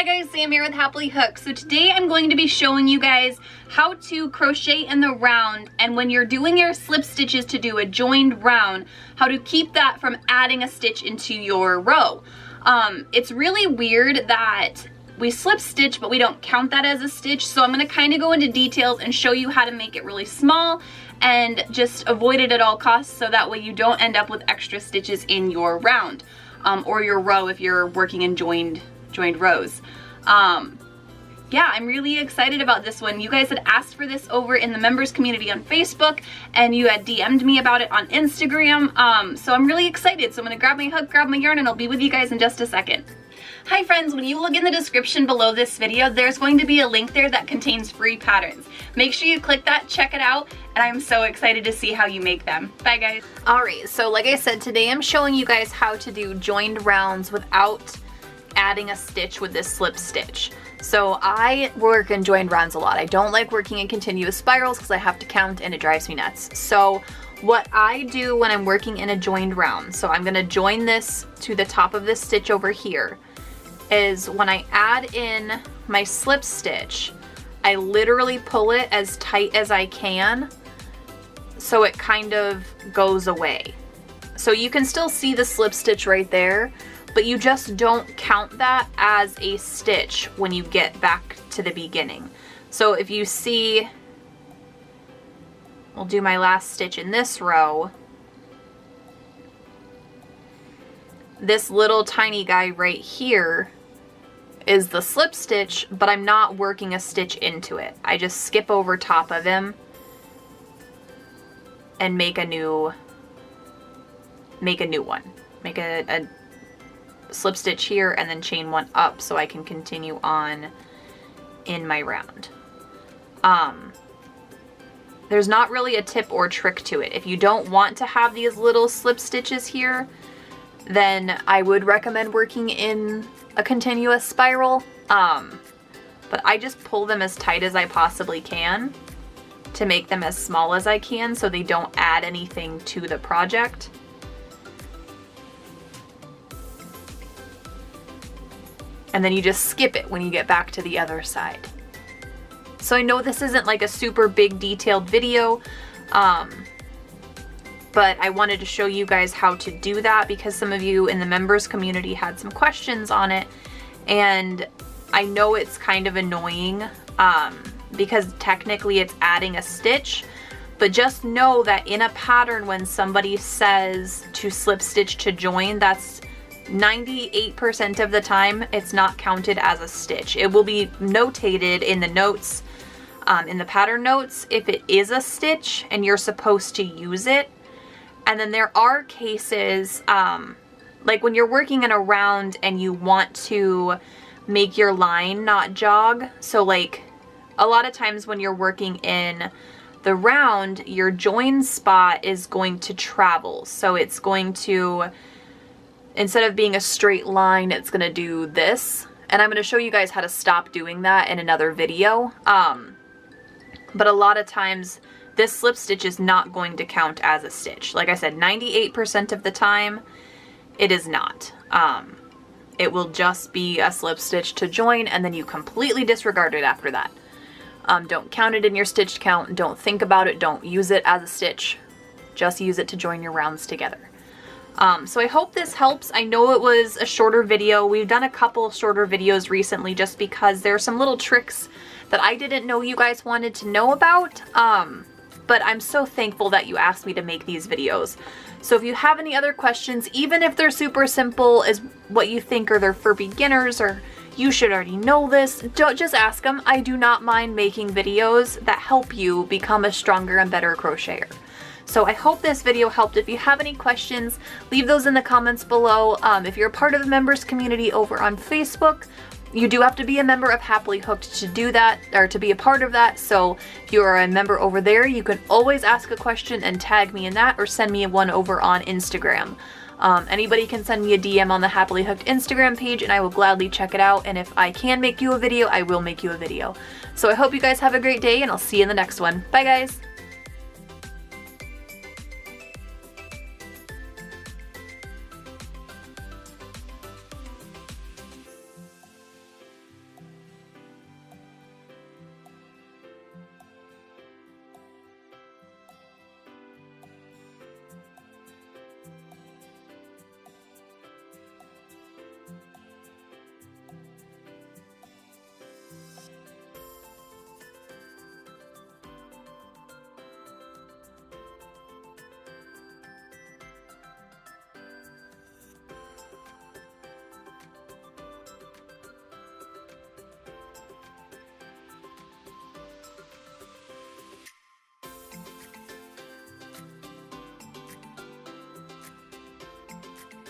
Hi guys, Sam here with Happily Hooked. So today I'm going to be showing you guys how to crochet in the round, and when you're doing your slip stitches to do a joined round, how to keep that from adding a stitch into your row. It's really weird that we slip stitch but we don't count that as a stitch, so I'm going to kind of go into details and show you how to make it really small and just avoid it at all costs, so that way you don't end up with extra stitches in your round or your row if you're working in joined rows. Yeah, I'm really excited about this one. You guys had asked for this over in the members community on Facebook, and you had DM'd me about it on Instagram. So I'm really excited. So I'm gonna grab my hook, grab my yarn, and I'll be with you guys in just a second. Hi friends, when you look in the description below this video, there's going to be a link there that contains free patterns. Make sure you click that, check it out, and I'm so excited to see how you make them. Bye guys. Alright, so like I said, today I'm showing you guys how to do joined rounds without adding a stitch with this slip stitch. So I work in joined rounds a lot. I don't like working in continuous spirals because I have to count and it drives me nuts. So what I do when I'm working in a joined round, so I'm going to join this to the top of this stitch over here, is when I add in my slip stitch, I literally pull it as tight as I can so it kind of goes away. So you can still see the slip stitch right there, but you just don't count that as a stitch when you get back to the beginning. So if you see, I'll do my last stitch in this row. This little tiny guy right here is the slip stitch, but I'm not working a stitch into it. I just skip over top of him and make a new one. Make a slip stitch here and then chain one up so I can continue on in my round. There's not really a tip or trick to it. If you don't want to have these little slip stitches here, then I would recommend working in a continuous spiral. But I just pull them as tight as I possibly can to make them as small as I can so they don't add anything to the project. And then you just skip it when you get back to the other side. So I know this isn't like a super big detailed video, but I wanted to show you guys how to do that because some of you in the members community had some questions on it, and I know it's kind of annoying because technically it's adding a stitch, but just know that in a pattern when somebody says to slip stitch to join, that's 98% of the time it's not counted as a stitch. It will be notated in the notes, in the pattern notes, if it is a stitch and you're supposed to use it. And then there are cases, like when you're working in a round and you want to make your line not jog. So like a lot of times when you're working in the round, your join spot is going to travel. So it's going to, instead of being a straight line, it's going to do this. And I'm going to show you guys how to stop doing that in another video. But a lot of times this slip stitch is not going to count as a stitch. Like I said, 98% of the time it is not. It will just be a slip stitch to join, and then you completely disregard it after that. Don't count it in your stitch count. Don't think about it. Don't use it as a stitch. Just use it to join your rounds together. So I hope this helps. I know it was a shorter video. We've done a couple of shorter videos recently just because there are some little tricks that I didn't know you guys wanted to know about. But I'm so thankful that you asked me to make these videos. So if you have any other questions, even if they're super simple as what you think or they're for beginners or you should already know this, don't just ask them. I do not mind making videos that help you become a stronger and better crocheter. So I hope this video helped. If you have any questions, leave those in the comments below. If you're a part of the members community over on Facebook, you do have to be a member of Happily Hooked to do that, or to be a part of that. So if you are a member over there, you can always ask a question and tag me in that, or send me one over on Instagram. Anybody can send me a DM on the Happily Hooked Instagram page and I will gladly check it out. And if I can make you a video, I will make you a video. So I hope you guys have a great day and I'll see you in the next one. Bye guys!